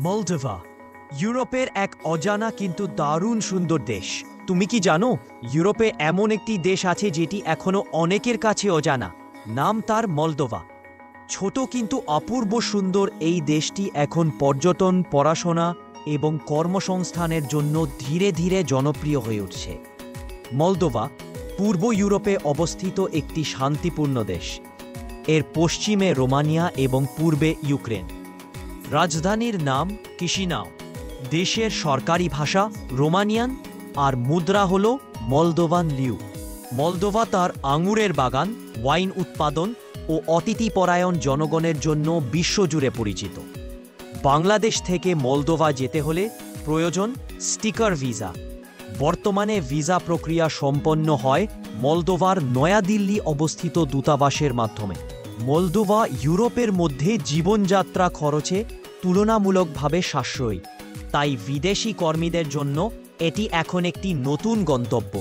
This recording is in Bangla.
মলদোভা ইউরোপের এক অজানা কিন্তু দারুণ সুন্দর দেশ। তুমি কি জানো ইউরোপে এমন একটি দেশ আছে যেটি এখনো অনেকের কাছে অজানা? নাম তার মলদোভা। ছোট কিন্তু অপূর্ব সুন্দর এই দেশটি এখন পর্যটন, পড়াশোনা এবং কর্মসংস্থানের জন্য ধীরে ধীরে জনপ্রিয় হয়ে উঠছে। মলদোভা পূর্ব ইউরোপে অবস্থিত একটি শান্তিপূর্ণ দেশ। এর পশ্চিমে রোমানিয়া এবং পূর্বে ইউক্রেন। রাজধানীর নাম কিশিনাও। দেশের সরকারি ভাষা রোমানিয়ান আর মুদ্রা হল মলদোভান লিউ। মলদোভা তার আঙুরের বাগান, ওয়াইন উৎপাদন ও অতিথিপরায়ণ জনগণের জন্য বিশ্বজুড়ে পরিচিত। বাংলাদেশ থেকে মলদোভা যেতে হলে প্রয়োজন স্টিকার ভিসা। বর্তমানে ভিসা প্রক্রিয়া সম্পন্ন হয় মলদোভার নয়াদিল্লি অবস্থিত দূতাবাসের মাধ্যমে। মলদোভা ইউরোপের মধ্যে জীবনযাত্রা খরচে তুলনামূলকভাবে সাশ্রয়ী, তাই বিদেশি কর্মীদের জন্য এটি এখন একটি নতুন গন্তব্য।